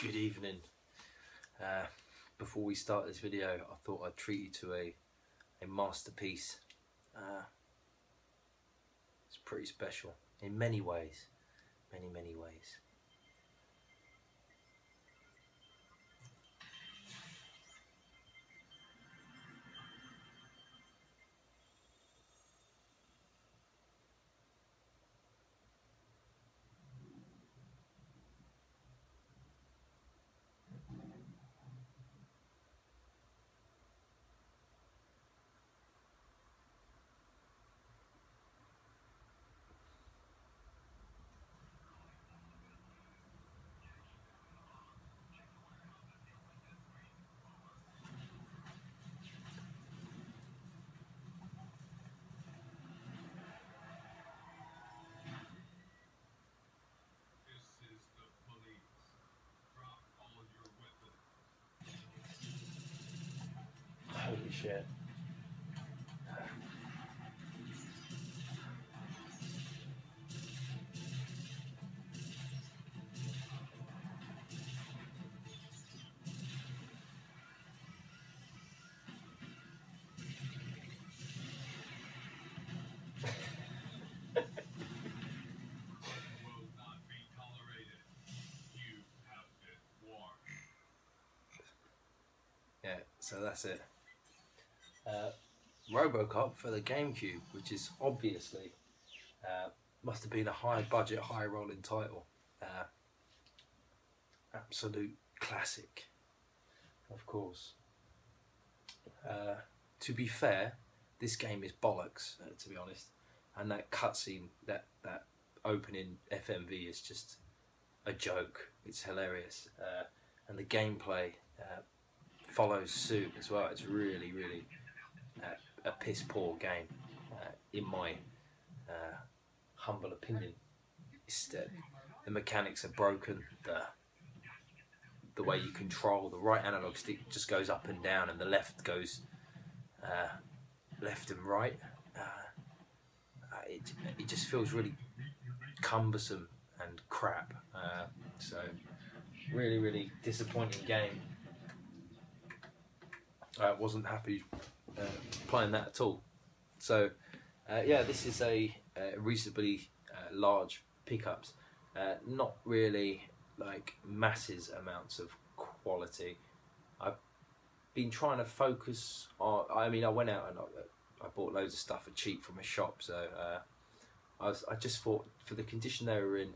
Good evening. Before we start this video, I thought I'd treat you to a masterpiece. It's pretty special in many ways, many ways. Holy shit. Yeah, so that's it. Robocop for the Gamecube, which is obviously must have been a high budget, high rolling title. Absolute classic, of course. To be fair, this game is bollocks, to be honest, and that cutscene, that opening FMV is just a joke. It's hilarious, and the gameplay follows suit as well. It's really a piss poor game, in my humble opinion. The mechanics are broken. The way you control the right analog stick just goes up and down, and the left goes left and right. It just feels really cumbersome and crap. So really disappointing game. I wasn't happy playing that at all. So yeah, this is a reasonably large pickups, not really like masses amounts of quality. I've been trying to focus on, I mean, I went out and I bought loads of stuff for cheap from a shop, so I just thought for the condition they were in,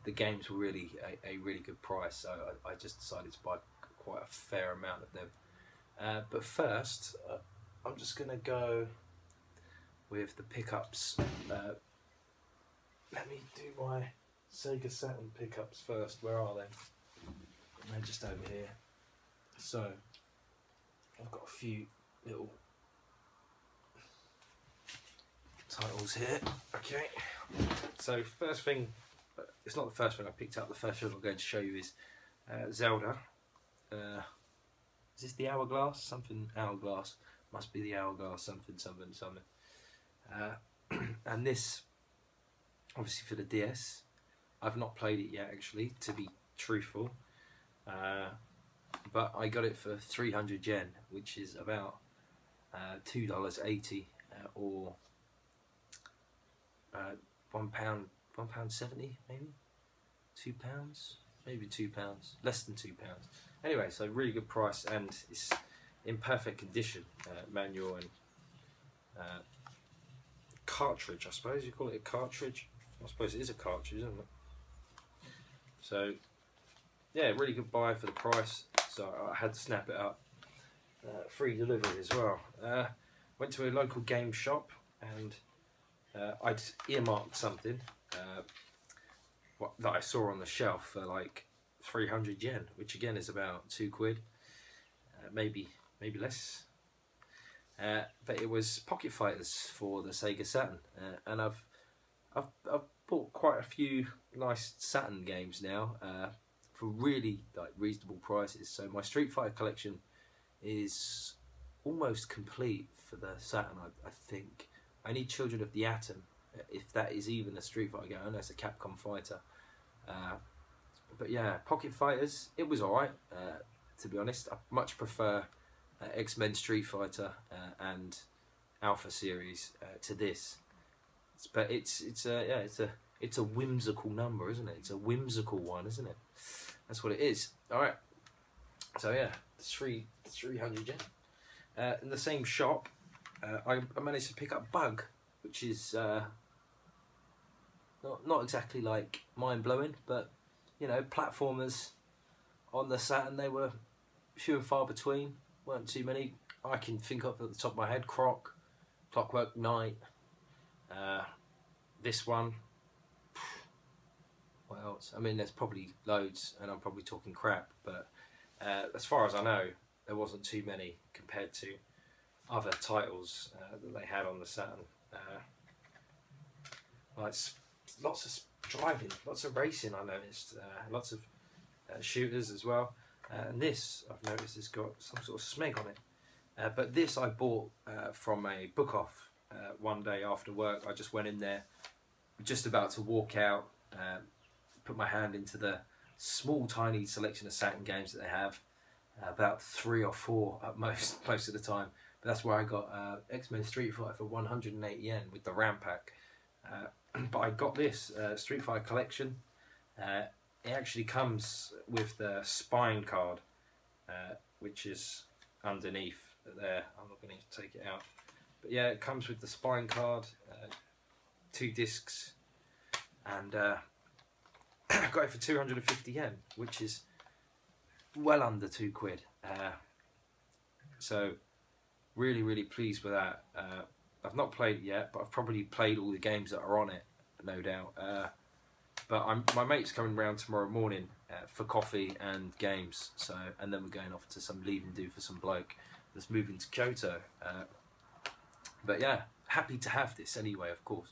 the games were really a really good price, so I just decided to buy quite a fair amount of them. But first, I'm just going to go with the pickups. Let me do my Sega Saturn pickups first. Where are they? They're just over here. So, I've got a few little titles here. Okay. So, first thing, it's not the first thing I picked up. The first thing I'm going to show you is Zelda. Is this the Hourglass? Something Hourglass. Must be the Hourglass. Something. And this, obviously for the DS. I've not played it yet, actually, to be truthful. But I got it for 300 yen, which is about $2.80 or £1.70, maybe £2, maybe £2, less than £2. Anyway, so really good price, and it's in perfect condition. Manual and cartridge, I suppose you call it a cartridge. I suppose it is a cartridge, isn't it? So yeah, really good buy for the price. So I had to snap it up. Free delivery as well. Went to a local game shop and I'd earmarked something that I saw on the shelf for like 300 yen, which again is about £2, maybe less. But it was Pocket Fighters for the Sega Saturn, and I've bought quite a few nice Saturn games now for really like reasonable prices. So my Street Fighter collection is almost complete for the Saturn. I think I need Children of the Atom, if that is even a Street Fighter game. I know it's a Capcom fighter, But yeah, Pocket Fighters, it was alright, to be honest. I much prefer X-Men Street Fighter and Alpha Series to this. But it's a whimsical number, isn't it? It's a whimsical one, isn't it? That's what it is. Alright. So yeah, 300 yen. In the same shop, I managed to pick up Bug, which is not exactly like mind-blowing, but you know, platformers on the Saturn, they were few and far between, weren't too many. I can think of at the top of my head, Clockwork Knight, this one. What else? I mean, there's probably loads, and I'm probably talking crap, but as far as I know, there wasn't too many compared to other titles that they had on the Saturn. Like lots of driving, lots of racing. I noticed lots of shooters as well. And this I've noticed has got some sort of smeg on it. But this I bought from a book off one day after work. I just went in there, just about to walk out, put my hand into the small tiny selection of Saturn games that they have, about 3 or 4 at most of the time. But that's where I got X-Men Street Fighter for 108 yen with the RAM pack. But I got this Street Fighter collection. It actually comes with the spine card, which is underneath there. I'm not going to take it out. But yeah, it comes with the spine card, 2 discs, and I got it for 250 yen, which is well under £2. So really pleased with that. I've not played it yet, but I've probably played all the games that are on it, no doubt. But my mate's coming round tomorrow morning for coffee and games. So, and then we're going off to some leave and do for some bloke that's moving to Kyoto. But yeah, happy to have this anyway. Of course,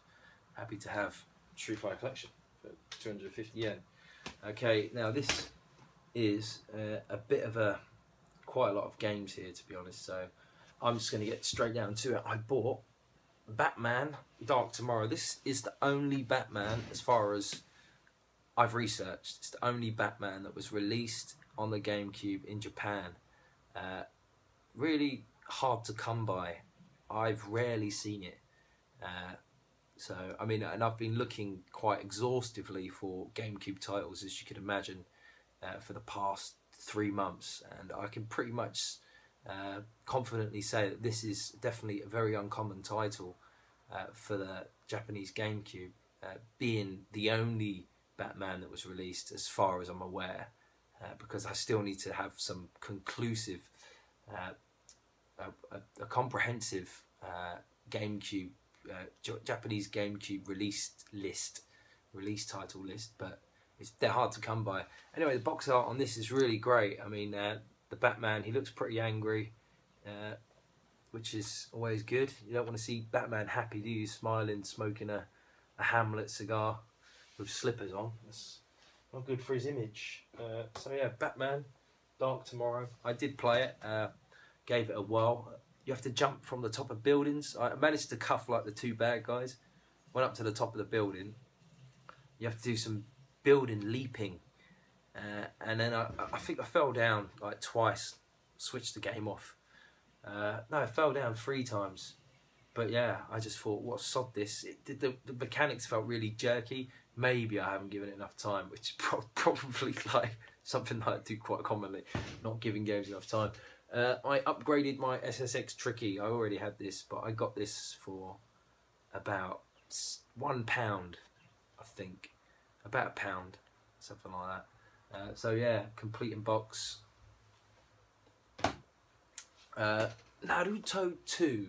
happy to have Street Fighter collection for 250 yen. Okay, now this is a bit of quite a lot of games here, to be honest. So I'm just going to get straight down to it. I bought Batman Dark Tomorrow. This is the only Batman, as far as I've researched, it's the only Batman that was released on the Gamecube in Japan. Really hard to come by. I've rarely seen it. So, I mean, and I've been looking quite exhaustively for Gamecube titles, as you can imagine, for the past 3 months. And I can pretty much confidently say that this is definitely a very uncommon title for the Japanese Gamecube, being the only Batman that was released as far as I'm aware, because I still need to have some conclusive, a comprehensive Gamecube, Japanese Gamecube release title list, but they're hard to come by. Anyway, the box art on this is really great. I mean, the Batman, he looks pretty angry, which is always good. You don't want to see Batman happy, do you? Smiling, smoking a Hamlet cigar with slippers on. That's not good for his image. So yeah, Batman Dark Tomorrow. I did play it, gave it a whirl. You have to jump from the top of buildings. I managed to cuff like the 2 bad guys. Went up to the top of the building. You have to do some building leaping. And then I think I fell down like twice, switched the game off. No, I fell down 3 times. But yeah, I just thought, what sod this. The mechanics felt really jerky. Maybe I haven't given it enough time, which is probably like something that I do quite commonly, not giving games enough time. I upgraded my SSX Tricky. I already had this, but I got this for about £1, I think. About £1, something like that. So yeah, complete in box. Naruto 2.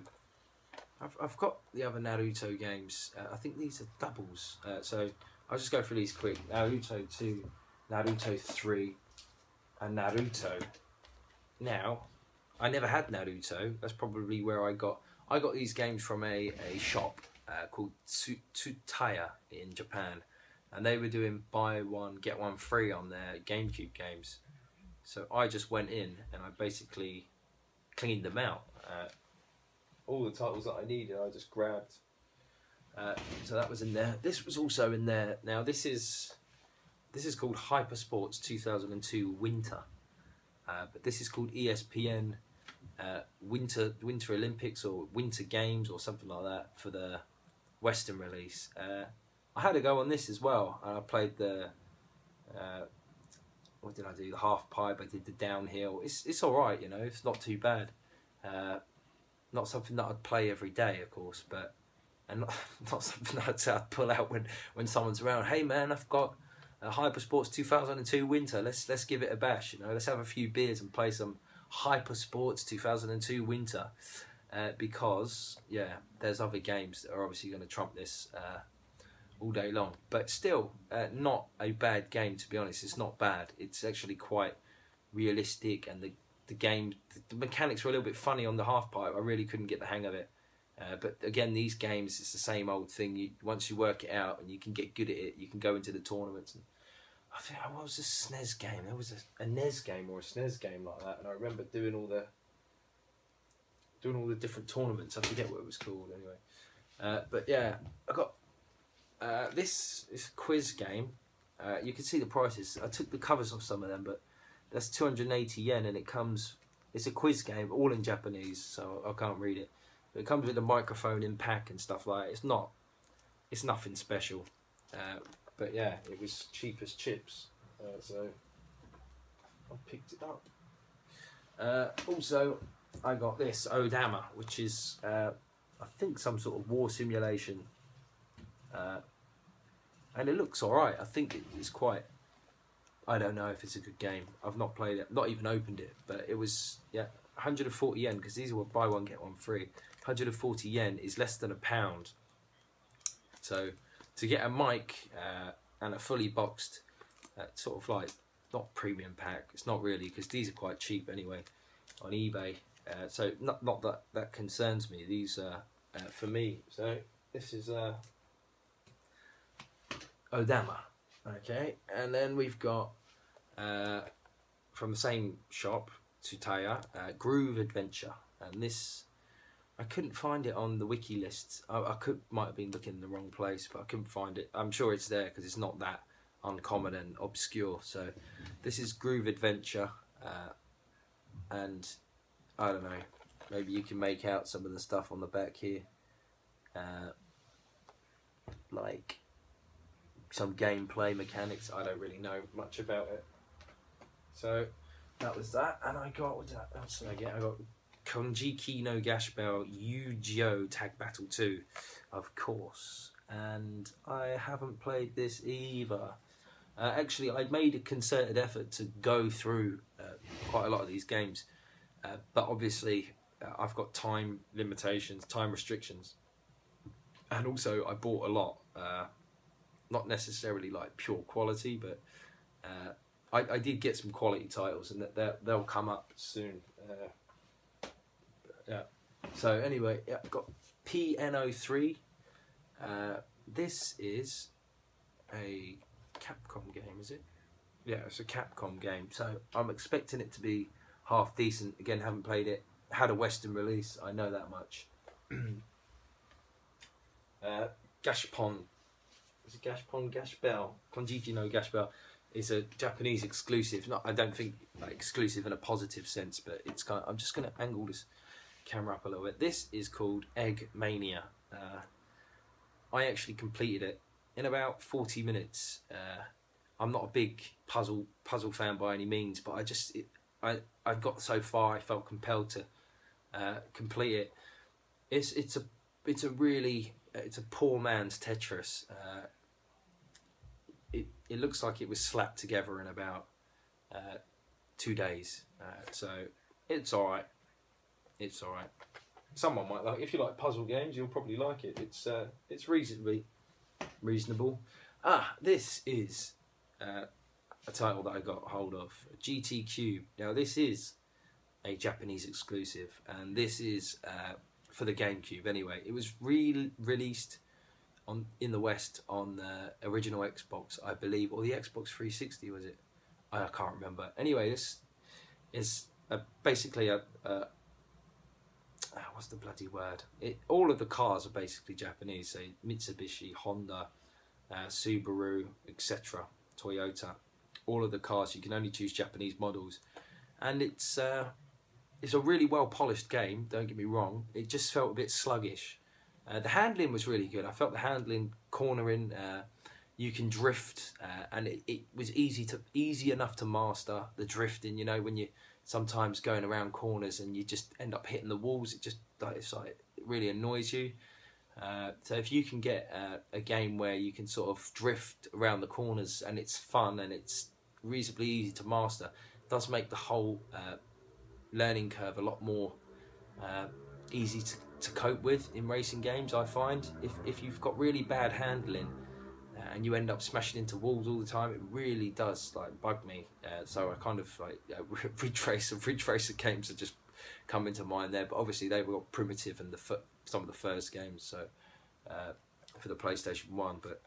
I've got the other Naruto games. I think these are doubles. So I'll just go through these quick. Naruto 2, Naruto 3, and Naruto. Now, I never had Naruto. That's probably where I got these games from a shop called Tsutaya in Japan. And they were doing buy one, get one free on their Gamecube games. So I just went in and I basically cleaned them out. All the titles that I needed, I just grabbed. So that was in there. This was also in there. Now this is This is called Hyper Sports 2002 Winter, but this is called ESPN Winter Olympics or Winter Games or something like that for the Western release. I had a go on this as well. I played the what did I do? The half pipe. I did the downhill. It's all right, you know. It's not too bad. Not something that I'd play every day, of course, but and not something that I'd pull out when someone's around. Hey man, I've got Hyper Sports 2002 Winter. Let's give it a bash. You know, let's have a few beers and play some Hyper Sports 2002 Winter. Because yeah, there's other games that are obviously going to trump this all day long. But still, not a bad game, to be honest. It's not bad. It's actually quite realistic, and the game, the mechanics were a little bit funny on the half pipe. I really couldn't get the hang of it. But again, these games, it's the same old thing. Once you work it out and you can get good at it, you can go into the tournaments. And I think, what was a SNES game? There was a NES game or a SNES game like that, and I remember doing all the different tournaments. I forget what it was called anyway. But yeah, I got this quiz game. You can see the prices. I took the covers off some of them, but that's 280 yen, and it's a quiz game, all in Japanese, so I can't read it. But it comes with a microphone in pack and stuff like that. It's nothing special. But yeah, it was cheap as chips, so I picked it up. Also, I got this Odama, which is I think some sort of war simulation, and it looks alright. I think it's quite, I don't know if it's a good game. I've not played it, not even opened it, but it was, yeah, 140 yen, because these were buy one get one free. 140 yen is less than £1. So to get a mic and a fully boxed sort of like, not premium pack, it's not really, because these are quite cheap anyway on eBay. So not that concerns me. These are for me. So this is Odama, okay, and then we've got from the same shop, Tsutaya, Groove Adventure, and this I couldn't find it on the wiki lists. I might have been looking in the wrong place, but I couldn't find it. I'm sure it's there because it's not that uncommon and obscure. So this is Groove Adventure, and I don't know, maybe you can make out some of the stuff on the back here, like some gameplay mechanics. I don't really know much about it. So that was that, and I got, what else did I get? I got Konjiki no Gashbell Yu-Gi-Oh! Tag Battle 2, of course, and I haven't played this either. Actually, I made a concerted effort to go through quite a lot of these games, but obviously I've got time limitations, time restrictions, and also I bought a lot, not necessarily like pure quality, but I did get some quality titles, and they'll come up soon. Yeah. So anyway, yeah, I've got PNO3. This is a Capcom game, is it? Yeah, it's a Capcom game. So I'm expecting it to be half decent. Again, haven't played it. Had a Western release, I know that much. Gashpon. Is it Gashpon? Gashbell? Konjiki no Gashbell is a Japanese exclusive. Not, I don't think like exclusive in a positive sense, but it's kind of, I'm just going to angle this camera up a little bit. This is called Egg Mania. I actually completed it in about 40 minutes. I'm not a big puzzle fan by any means, but I got so far I felt compelled to complete it. It's a poor man's Tetris. It looks like it was slapped together in about 2 days. So it's alright. It's alright. Someone might like it. If you like puzzle games, you'll probably like it. It's reasonably reasonable. This is a title that I got hold of, GT Cube. Now this is a Japanese exclusive, and this is for the Gamecube. Anyway, it was released in the West on the original Xbox, I believe, or the Xbox 360 was it? I can't remember. Anyway, this is basically a what's the bloody word? All of the cars are basically Japanese, so Mitsubishi, Honda, Subaru, etc. Toyota. All of the cars, you can only choose Japanese models. And it's a really well polished game, don't get me wrong. It just felt a bit sluggish. The handling was really good. I felt the handling, cornering, you can drift, and it was easy enough to master the drifting. You know, when you sometimes going around corners and you just end up hitting the walls, it really annoys you. So if you can get a game where you can sort of drift around the corners and it's fun and it's reasonably easy to master, it does make the whole learning curve a lot more easy to cope with in racing games. I find if you've got really bad handling and you end up smashing into walls all the time, it really does like bug me. So I kind of like Ridge Racer games that just come into mind there, but obviously they were primitive and some of the first games, so for the PlayStation 1. But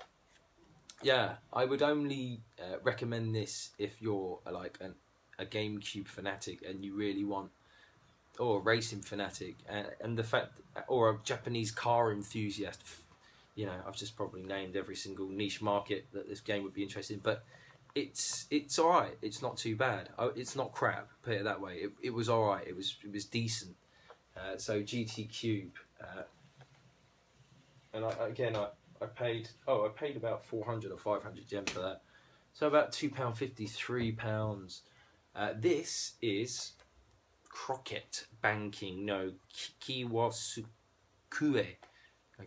yeah, I would only recommend this if you're like a GameCube fanatic and you really want, or a racing fanatic, and the fact, or a Japanese car enthusiast. You know, I've just probably named every single niche market that this game would be interested in, but it's all right. It's not too bad. It's not crap. Put it that way. It was all right. It was decent. So GT Cube, and I paid about 400 or 500 yen for that. So about £2.50, £3. This is Crockett Banking no Kikiwasukue. Okay,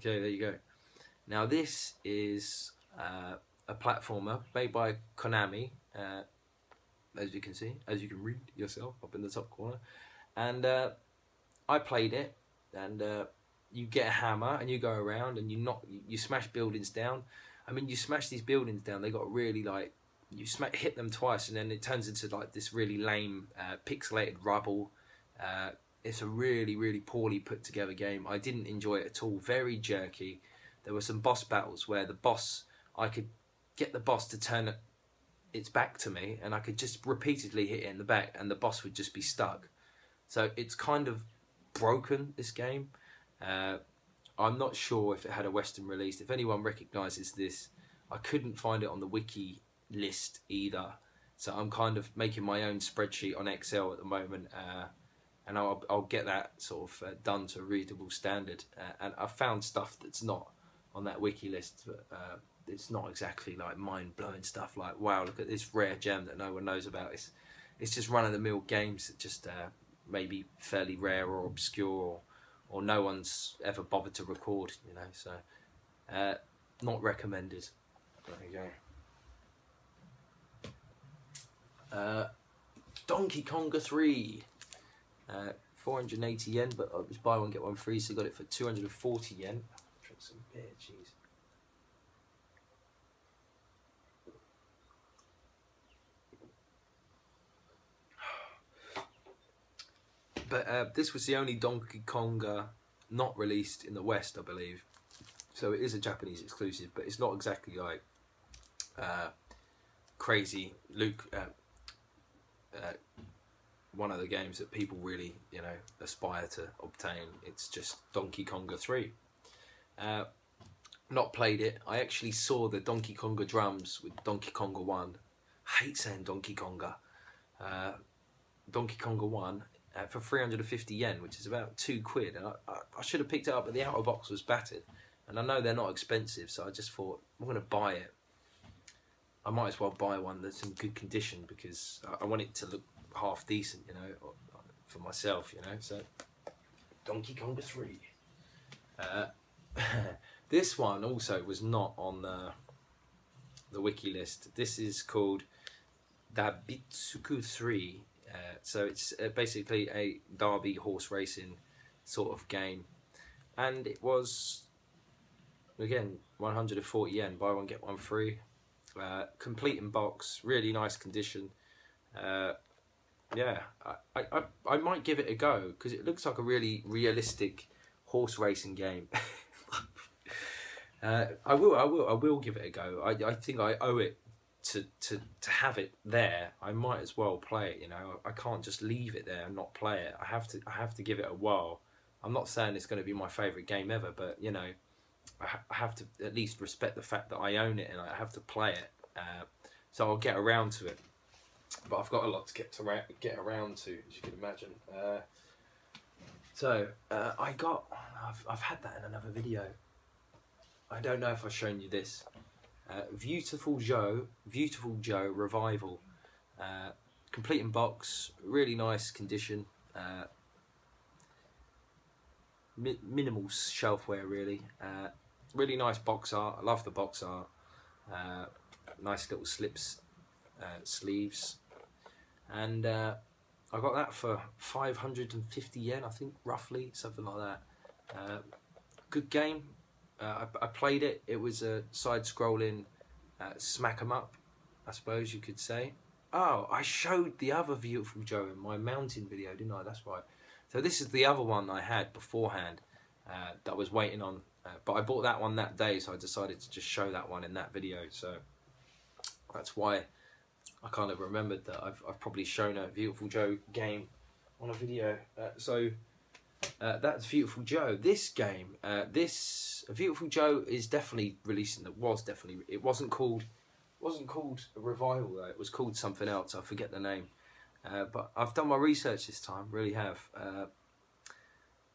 there you go. Now this is a platformer made by Konami, as you can see, as you can read yourself up in the top corner. And I played it, and you get a hammer and you go around and you smash buildings down. I mean, you smash these buildings down, they got really like, hit them twice and then it turns into like this really lame pixelated rubble. It's a really, really poorly put together game. I didn't enjoy it at all. Very jerky. There were some boss battles where I could get the boss to turn its back to me and I could just repeatedly hit it in the back and the boss would just be stuck. So it's kind of broken, this game. I'm not sure if it had a Western release. If anyone recognises this, I couldn't find it on the wiki list either. So I'm kind of making my own spreadsheet on Excel at the moment, and I'll get that sort of done to a readable standard. And I found stuff that's not on that wiki list, but it's not exactly like mind-blowing stuff like, wow, look at this rare gem that no one knows about. It's just run-of-the-mill games that just maybe fairly rare or obscure, or no one's ever bothered to record, you know. So not recommended. There you go. Donkey Konga 3, 480 yen, but it was buy one get one free, so got it for 240 yen. Drink some beer, jeez. But this was the only Donkey Konga not released in the West, I believe. So it is a Japanese exclusive, but it's not exactly like Crazy Luke, one of the games that people really, you know, aspire to obtain. It's just Donkey Konga 3. Not played it. I actually saw the Donkey Konga drums with Donkey Konga 1. I hate saying Donkey Konga. Donkey Konga 1 for 350 yen, which is about £2. And I should have picked it up, but the outer box was battered. And I know they're not expensive, so I just thought, I'm going to buy it. I might as well buy one that's in good condition because I want it to look half decent, you know, for myself, you know. So, Donkey Konga 3. This one also was not on the wiki list. This is called Dabitsuku 3. So it's basically a derby horse racing sort of game. And it was, again, 140 yen, buy one get one free. Complete in box, really nice condition. Yeah, I might give it a go because it looks like a really realistic horse racing game. I will give it a go. I think I owe it to have it there. I might as well play it. You know, I can't just leave it there and not play it. I have to give it a whirl. I'm not saying it's going to be my favourite game ever, but you know, I have to at least respect the fact that I own it and I have to play it. so I'll get around to it. But I've got a lot to get around to, as you can imagine. I've had that in another video. I don't know if I've shown you this. Beautiful Joe Revival. Complete in box, really nice condition. Minimal shelfware, really. Really nice box art. I love the box art. Nice little sleeves, and I got that for 550 yen, I think, roughly, something like that. Good game. I played it. It was a side-scrolling smack 'em up, I suppose you could say. Oh, I showed the other Beautiful Joe in my mountain video, didn't I? That's right. So this is the other one I had beforehand that I was waiting on. But I bought that one that day, so I decided to just show that one in that video. So that's why I kind of remembered that I've probably shown a Beautiful Joe game on a video. That's Beautiful Joe. This game, this Beautiful Joe is definitely releasing. It wasn't called a Revival though. It was called something else. I forget the name. But I've done my research this time. Really have.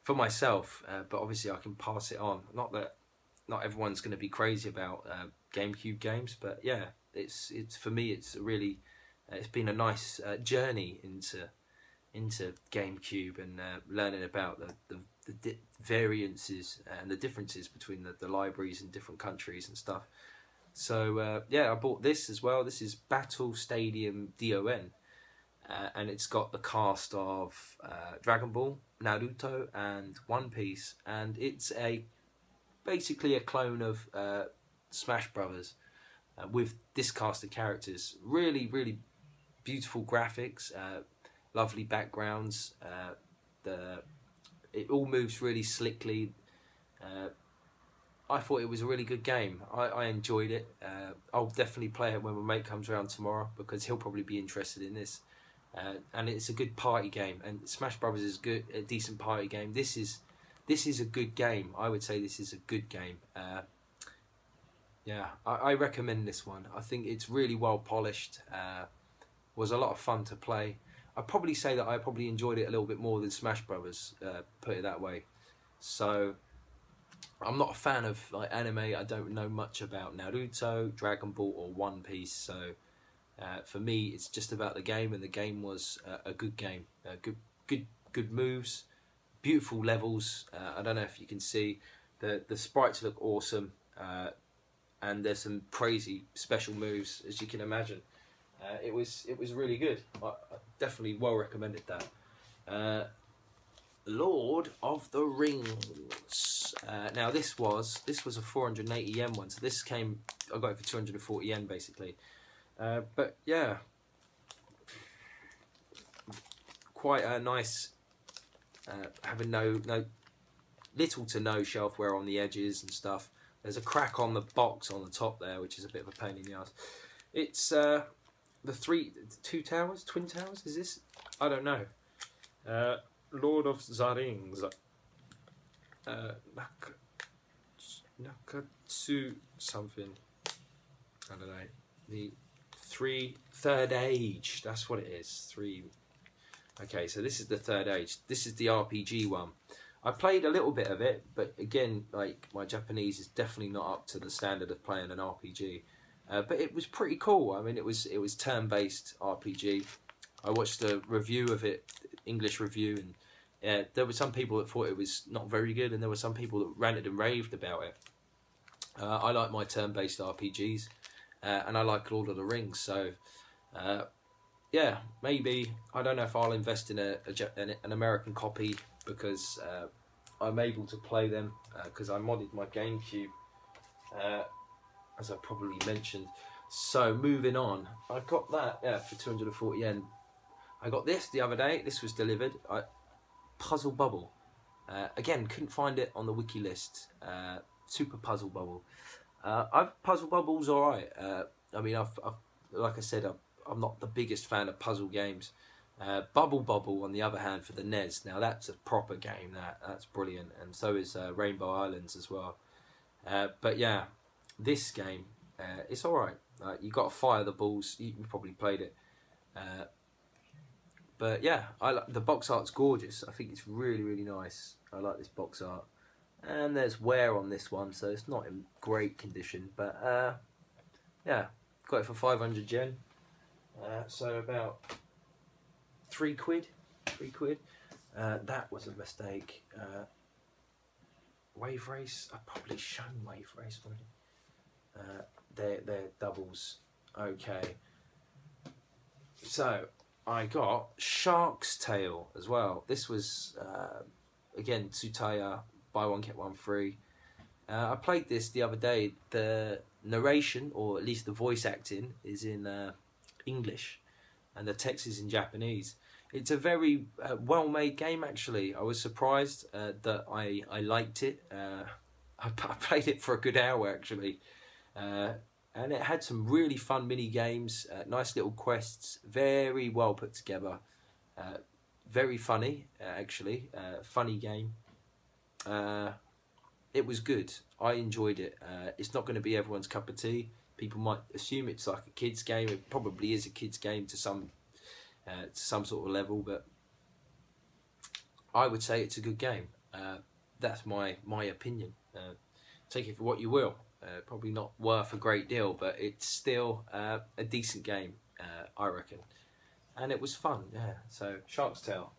For myself, but obviously I can pass it on. Not that not everyone's going to be crazy about GameCube games, but yeah, it's for me. It's really it's been a nice journey into GameCube and learning about the variances and the differences between the libraries in different countries and stuff. So yeah, I bought this as well. This is Battle Stadium DON. And it's got the cast of Dragon Ball, Naruto, and One Piece, and it's basically a clone of Smash Brothers with this cast of characters. Really, really beautiful graphics, lovely backgrounds. It all moves really slickly. I thought it was a really good game. I enjoyed it. I'll definitely play it when my mate comes around tomorrow because he'll probably be interested in this. And it's a good party game, and Smash Brothers is a decent party game. This is a good game. I would say this is a good game. Yeah, I recommend this one. I think it's really well polished. Was a lot of fun to play. I'd probably say that I probably enjoyed it a little bit more than Smash Brothers. Put it that way. So I'm not a fan of like anime. I don't know much about Naruto, Dragon Ball, or One Piece. So. For me, it's just about the game, and the game was a good game. Good moves, beautiful levels. I don't know if you can see the sprites look awesome, and there's some crazy special moves, as you can imagine. It was really good. I definitely well recommended that. Lord of the Rings. Now this was a 480 yen one, so this came. I got it for 240 yen basically. But yeah, quite a nice, having no little to no shelfware on the edges and stuff. There's a crack on the box on the top there, which is a bit of a pain in the ass. It's the twin towers. Is this? I don't know. Lord of the Rings. Nakatsu something. I don't know. The third age, that's what it is. Okay, so this is the third age. This is the RPG one. I played a little bit of it, but again, like, my Japanese is definitely not up to the standard of playing an RPG. But it was pretty cool. I mean, it was turn-based RPG. I watched a review of it, English review, and there were some people that thought it was not very good, and there were some people that ranted and raved about it. I like my turn-based RPGs. And I like Lord of the Rings, so yeah, maybe I don't know if I'll invest in an American copy because I'm able to play them because I modded my Gamecube, as I probably mentioned. So moving on, I got that for 240 yen. I got this the other day. This was delivered. Puzzle Bubble. Again, couldn't find it on the wiki list. Super Puzzle Bubble. Puzzle Bubble's alright. I mean, I've like I said, I'm not the biggest fan of puzzle games. Bubble Bobble, on the other hand, for the NES. Now that's a proper game. That's brilliant, and so is Rainbow Islands as well. But yeah, this game, it's alright. You got to fire the balls. You probably played it. But yeah, the box art's gorgeous. I think it's really, really nice. I like this box art. And there's wear on this one, so it's not in great condition. But yeah, got it for 500 yen. So about £3. £3. That was a mistake. Wave Race. I've probably shown Wave Race already. They're doubles. Okay. So I got Shark's Tale as well. This was again Tsutaya, buy one get one free. I played this the other day. The narration, or at least the voice acting, is in English, and the text is in Japanese. It's a very well-made game, actually. I was surprised that I liked it. I played it for a good hour, actually. And it had some really fun mini games, nice little quests, very well put together. Very funny, actually. Funny game. It was good. I enjoyed it. It's not going to be everyone's cup of tea. People might assume it's like a kid's game. It probably is a kid's game to some sort of level, but I would say it's a good game. That's my opinion. Take it for what you will. Probably not worth a great deal, but it's still a decent game, I reckon. And it was fun, yeah. So, Shark's Tale.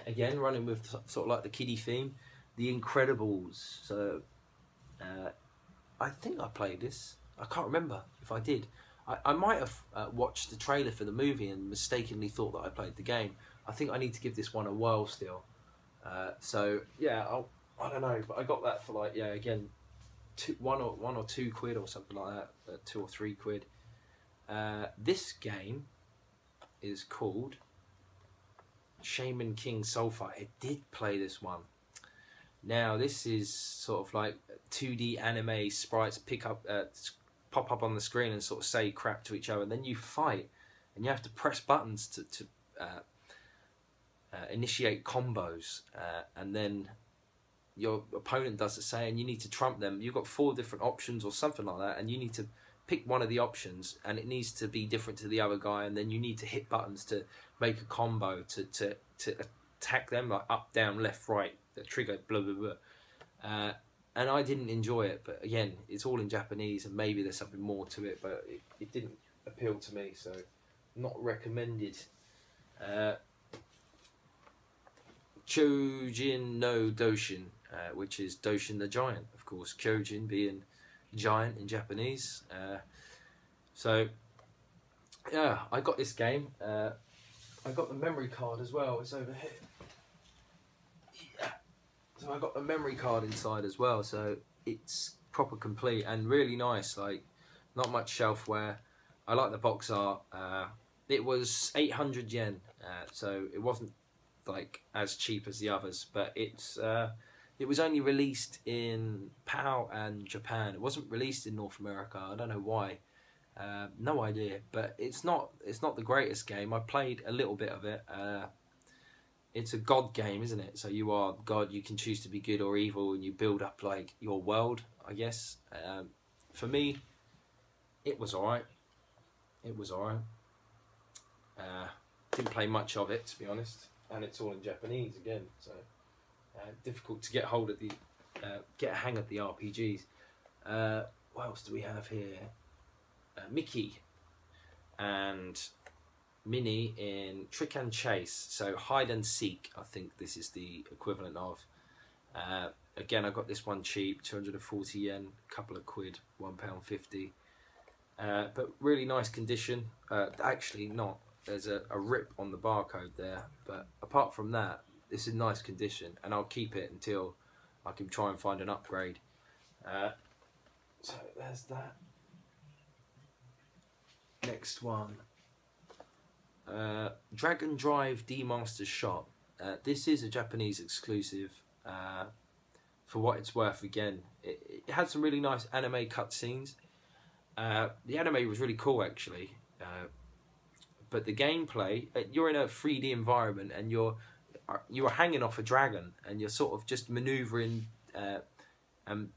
Again, running with sort of like the kiddie theme. The Incredibles. So, I think I played this. I can't remember if I did. I might have watched the trailer for the movie and mistakenly thought that I played the game. I think I need to give this one a whirl still. So, yeah, I don't know, but I got that for like, yeah, again, one or two quid or something like that, £2 or £3. This game is called Shaman King Soulfight. I did play this one. Now, this is sort of like 2D anime sprites pop up on the screen and sort of say crap to each other, and then you fight, and you have to press buttons to initiate combos, and then your opponent does the same, and you need to trump them. You've got 4 different options or something like that, and you need to pick one of the options, and it needs to be different to the other guy, and then you need to hit buttons to make a combo to attack them, like up, down, left, right, the trigger, blah, blah, blah. And I didn't enjoy it, but again, it's all in Japanese, and maybe there's something more to it, but it didn't appeal to me, so not recommended. Kyojin no Doshin, which is Doshin the Giant, of course. Kyojin being giant in Japanese. So, yeah, I got this game. I got the memory card as well. It's over here. Yeah. So I got the memory card inside as well. So it's proper complete and really nice. Like, not much shelfware. I like the box art. It was 800 yen. So it wasn't like as cheap as the others, but it was only released in PAL and Japan. It wasn't released in North America. I don't know why. No idea. But it's not the greatest game. I played a little bit of it. It's a god game, isn't it? So you are god. You can choose to be good or evil, and you build up like your world, I guess. For me, it was alright. It was alright. Didn't play much of it, to be honest. And it's all in Japanese again, so difficult to get hold of the, get a hang of the RPGs. What else do we have here? Mickey and Minnie in Trick and Chase, so hide and seek. I think this is the equivalent of. Again, I got this one cheap, 240 yen, a couple of quid, £1.50. But really nice condition. Actually, not. There's a rip on the barcode there, but apart from that, it's in nice condition, and I'll keep it until I can try and find an upgrade. So there's that. Next one, Dragon Drive D-Master Shot. This is a Japanese exclusive. For what it's worth, again, it had some really nice anime cutscenes. The anime was really cool, actually. But the gameplay, you're in a 3D environment, and you're hanging off a dragon, and you're sort of just manoeuvring and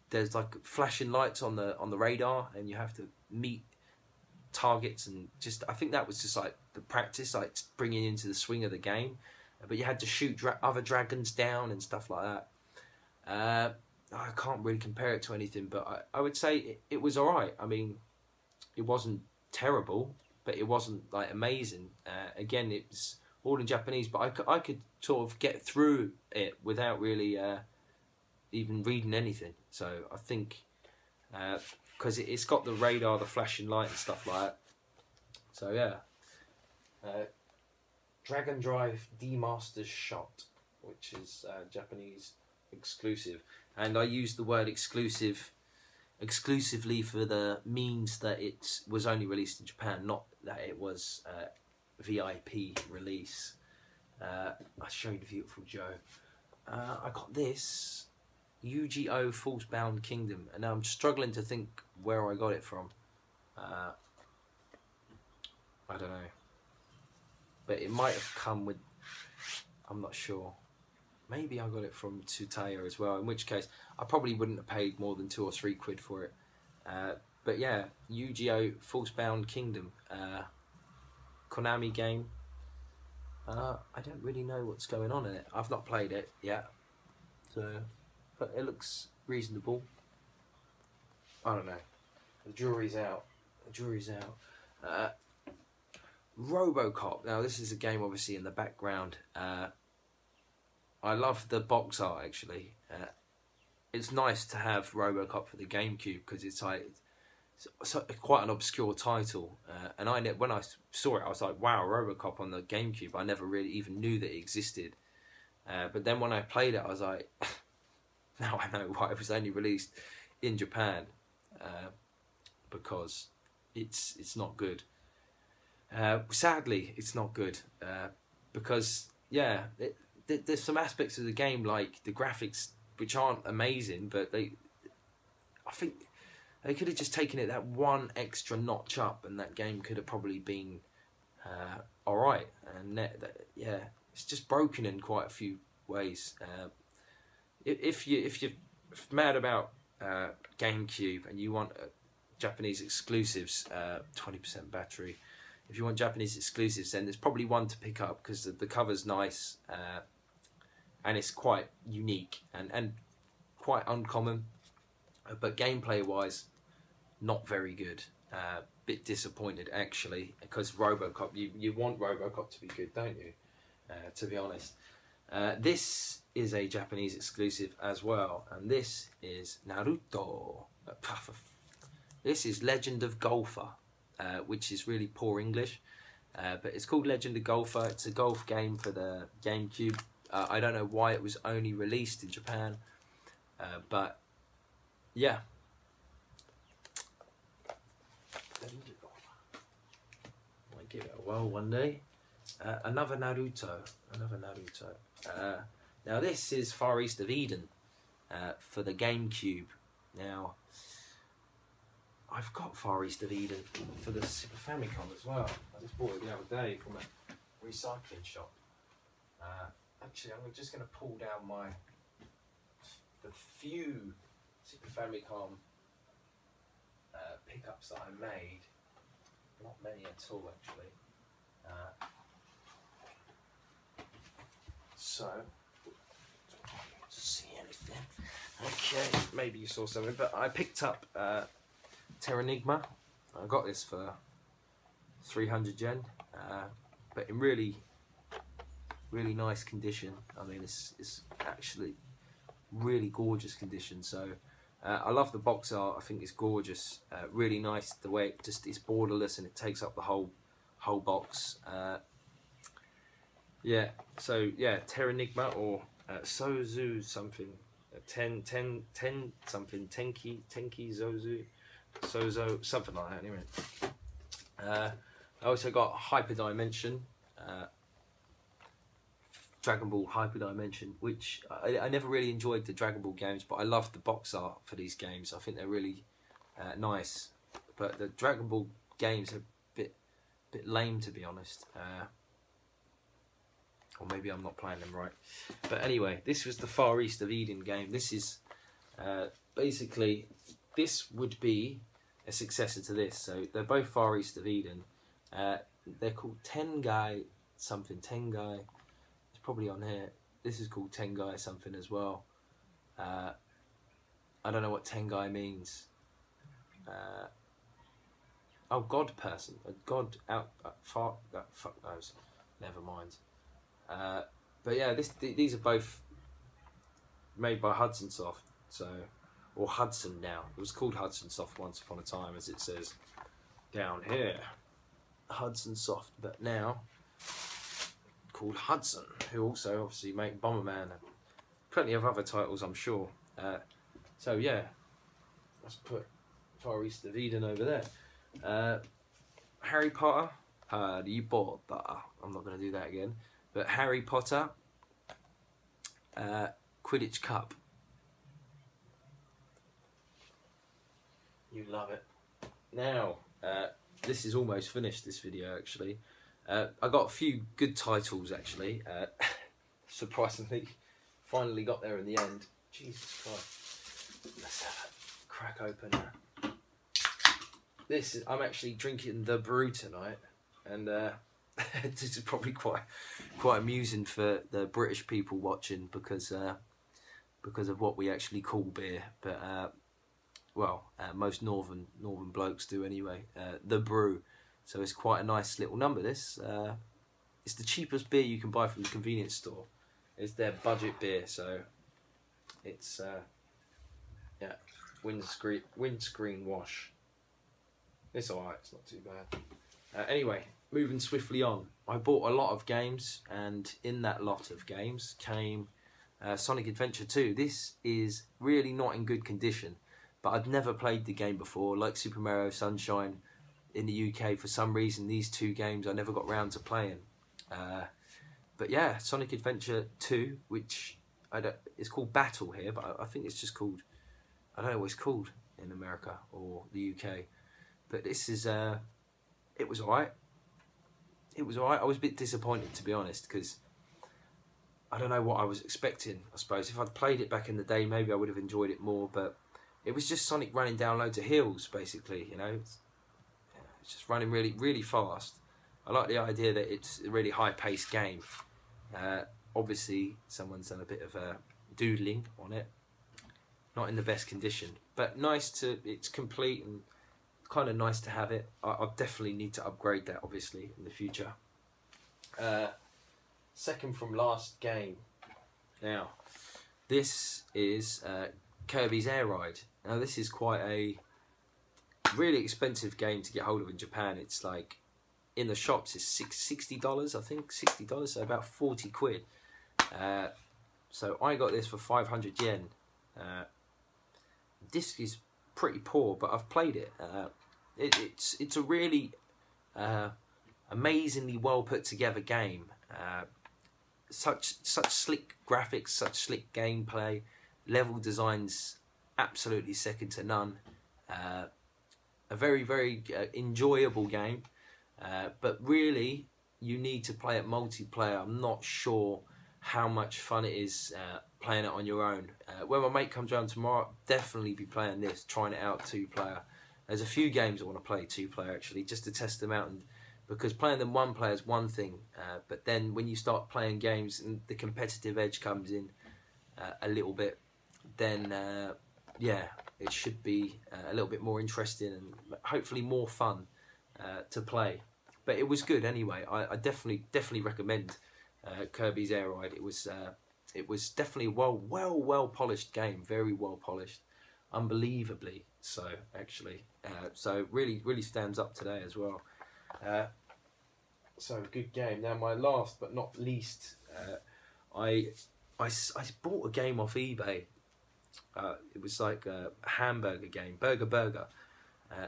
there's like flashing lights on the radar, and you have to meet targets, and just I think that was just like the practice, like bringing into the swing of the game. But you had to shoot other dragons down and stuff like that. I can't really compare it to anything, but I would say it was alright. I mean, it wasn't terrible, but it wasn't like amazing. Again, it was all in Japanese, but I could sort of get through it without really even reading anything. So I think because it's got the radar, the flashing light and stuff like that. So yeah, Dragon Drive D-Master's Shot, which is Japanese exclusive, and I use the word exclusively for the means that it was only released in Japan, not that it was VIP release. I showed Beautiful Joe. I got this Yu-Gi-Oh! False-Bound Kingdom, and I'm struggling to think where I got it from. I don't know, but it might have come with, I'm not sure. Maybe I got it from Tsutaya as well, in which case I probably wouldn't have paid more than £2 or £3 for it. But yeah, Yu-Gi-Oh! False-Bound Kingdom, Konami game. I don't really know what's going on in it. I've not played it yet, so, but it looks reasonable. I don't know. The jury's out. The jury's out. RoboCop. Now this is a game obviously in the background. I love the box art actually. It's nice to have RoboCop for the Gamecube because it's like it's quite an obscure title. And when I saw it, I was like, wow, RoboCop on the Gamecube. I never really even knew that it existed. But then when I played it, I was like, now I know why it was only released in Japan, because it's not good. Sadly, it's not good because yeah, there's some aspects of the game like the graphics which aren't amazing, but I think they could have just taken it that one extra notch up, and that game could have probably been all right. And yeah, it's just broken in quite a few ways. If you're mad about GameCube and you want Japanese exclusives, 20% battery. If you want Japanese exclusives, then there's probably one to pick up because the cover's nice, and it's quite unique and quite uncommon. But gameplay wise, not very good. Bit disappointed actually, because RoboCop, you want RoboCop to be good, don't you? To be honest. This is a Japanese exclusive as well, and this is Naruto. This is Legend of Golfer, which is really poor English, but it's called Legend of Golfer. It's a golf game for the Gamecube. I don't know why it was only released in Japan, but yeah. Might give it a whirl one day. Another Naruto. Now this is Far East of Eden for the Gamecube. Now I've got Far East of Eden for the Super Famicom as well. I just bought it the other day from a recycling shop. Actually, I'm just going to pull down the few Super Famicom pickups that I made. Not many at all, actually. So, to see anything. Okay, maybe you saw something, but I picked up Terranigma. I got this for 300 yen, but in really nice condition. I mean, it's actually really gorgeous condition. So I love the box art. I think it's gorgeous. Really nice the way it's borderless and it takes up the whole box. Yeah. So yeah, Terranigma or Sozu something. 10 something. Tenki Zozu. Sozo, something like that. Anyway. I also got Hyperdimension. Dragon Ball Hyperdimension, which I never really enjoyed the Dragon Ball games, but I love the box art for these games. I think they're really nice, but the Dragon Ball games are a bit lame, to be honest. Or maybe I'm not playing them right. But anyway, this was the Far East of Eden game. This is Basically, this would be a successor to this. So they're both Far East of Eden. They're called Tengai something. Tengai. It's probably on here. This is called Tengai something as well. I don't know what Tengai means. Oh, God person. A God out far. Fuck knows. Never mind. But yeah, these are both made by Hudson Soft. So, or Hudson now. It was called Hudson Soft once upon a time, as it says down here. Hudson Soft, but now called Hudson, who also obviously make Bomberman and plenty of other titles, I'm sure. So yeah, let's put Far East of Eden over there. Harry Potter, Harry Potter. I'm not going to do that again. But Harry Potter, Quidditch Cup. You love it. Now, this is almost finished, this video, actually. I got a few good titles, actually. Surprisingly, finally got there in the end. Jesus Christ. Let's have a crack open. I'm actually drinking the brew tonight, and this is probably quite amusing for the British people watching because of what we actually call beer. But most northern blokes do anyway. The brew, so it's quite a nice little number. This it's the cheapest beer you can buy from the convenience store. It's their budget beer, so it's yeah, windscreen wash. It's alright, it's not too bad. Anyway, moving swiftly on. I bought a lot of games, and in that lot of games came Sonic Adventure 2. This is really not in good condition, but I'd never played the game before. Like Super Mario Sunshine in the UK, for some reason these two games I never got round to playing. But yeah, Sonic Adventure 2, which it's called Battle here, but I think it's just called, I don't know what it's called in America or the UK. But this is, it was alright. It was alright. I was a bit disappointed, to be honest, because I don't know what I was expecting, I suppose. If I'd played it back in the day, maybe I would have enjoyed it more, but it was just Sonic running down loads of hills, basically, you know. It's just running really, really fast. I like the idea that it's a really high-paced game. Obviously, someone's done a bit of doodling on it. Not in the best condition, but it's complete and kind of nice to have it. I definitely need to upgrade that, obviously, in the future. Second from last game. Now, this is Kirby's Air Ride. Now, this is quite a really expensive game to get hold of in Japan. It's like, in the shops, it's $60, I think, $60, so about 40 quid. So I got this for 500 yen. Disc is pretty poor, but I've played it. It's a really amazingly well put together game. Such slick graphics, such slick gameplay, level designs absolutely second to none. A very, very enjoyable game, but really you need to play it multiplayer. I'm not sure how much fun it is playing it on your own. When my mate comes around tomorrow, I'll definitely be playing this, trying it out 2-player. There's a few games I want to play 2-player actually, just to test them out, and because playing them 1-player is one thing, but then when you start playing games and the competitive edge comes in a little bit, then yeah, it should be a little bit more interesting and hopefully more fun to play. But it was good anyway. I definitely recommend Kirby's Air Ride. It was definitely a well polished game, very well polished, unbelievably so actually. So really stands up today as well. So good game. Now my last but not least, I bought a game off eBay. It was like a hamburger game, Burger,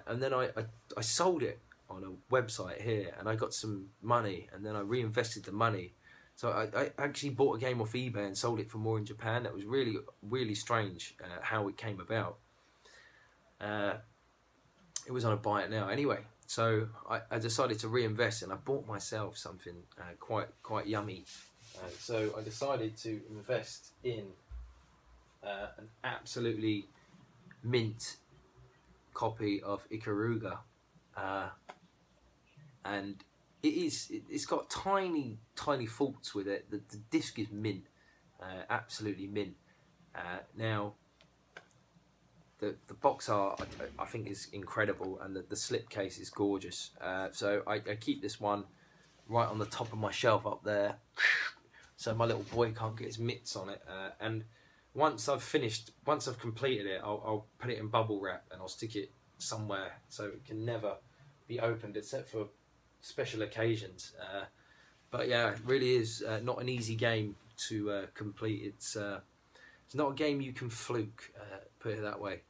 and then I sold it on a website here, and I got some money, and then I reinvested the money. So I actually bought a game off eBay and sold it for more in Japan. That was really strange how it came about. It was on a buy it now anyway. So I decided to reinvest, and I bought myself something quite yummy. So I decided to invest in an absolutely mint copy of Ikaruga, and it's got tiny faults with it. The disc is mint, absolutely mint. Now the box art I think is incredible, and the slipcase is gorgeous. So I keep this one right on the top of my shelf up there, so my little boy can't get his mitts on it. And once I've completed it, I'll put it in bubble wrap and I'll stick it somewhere so it can never be opened except for special occasions. But yeah, it really is not an easy game to complete. It's not a game you can fluke, put it that way.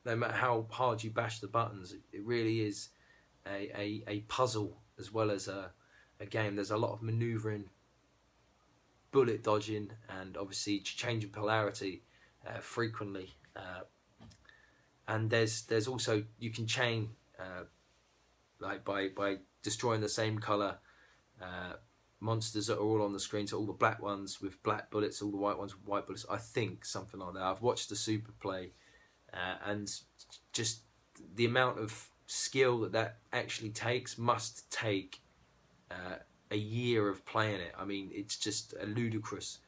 No matter how hard you bash the buttons, it really is a puzzle as well as a game. There's a lot of manoeuvring, bullet dodging, and obviously changing polarity frequently. And there's also, you can chain like by destroying the same colour monsters that are all on the screen. So all the black ones with black bullets, all the white ones with white bullets. I think something like that. I've watched the Super play, and just the amount of skill that actually takes must take a year of playing it. I mean, it's just a ludicrous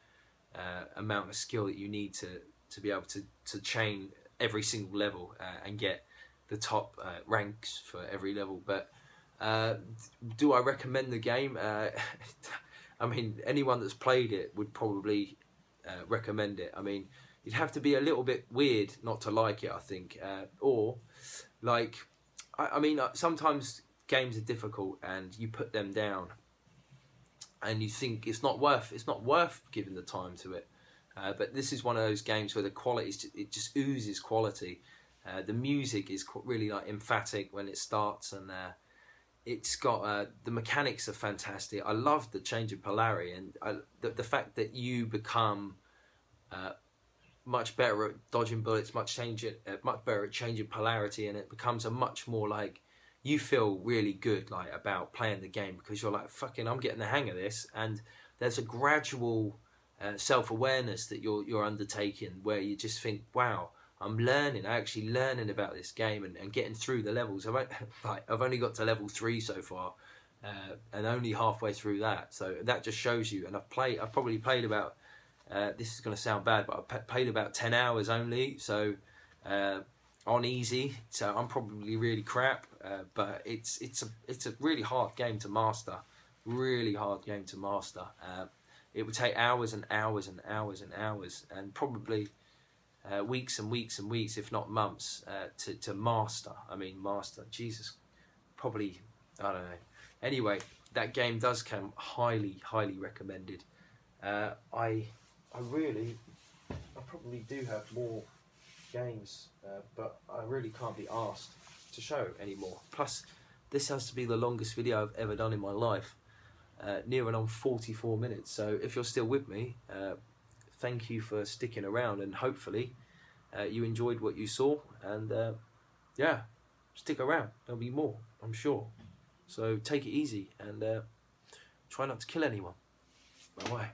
amount of skill that you need to be able to chain every single level and get the top ranks for every level. But do I recommend the game? I mean, anyone that's played it would probably recommend it. I mean, you'd have to be a little bit weird not to like it, I think. Or, like, I mean, sometimes games are difficult and you put them down and you think it's not worth giving the time to it. But this is one of those games where the quality it just oozes quality. The music is really like emphatic when it starts, and it's got the mechanics are fantastic. I love the change of polarity, and the fact that you become much better at dodging bullets, much better at changing polarity, and it becomes a much more like, you feel really good like about playing the game because you're like, fucking, I'm getting the hang of this. And there's a gradual self-awareness that you're undertaking where you just think, wow, I'm actually learning about this game and getting through the levels. I've only got to level 3 so far, and only halfway through that. So that just shows you. And I've probably played about, this is going to sound bad, but I've played about 10 hours only. So on easy. So I'm probably really crap, but it's a really hard game to master. Really hard game to master. It would take hours and hours and hours and hours, and probably weeks and weeks and weeks, if not months, to master. I mean, master. Jesus, probably, I don't know. Anyway, that game does come highly recommended. I probably do have more games, but I really can't be asked to show anymore. Plus, this has to be the longest video I've ever done in my life. Near and on 44 minutes. So if you're still with me, thank you for sticking around, and hopefully you enjoyed what you saw, and yeah, stick around, there'll be more, I'm sure. So take it easy and try not to kill anyone. Bye bye.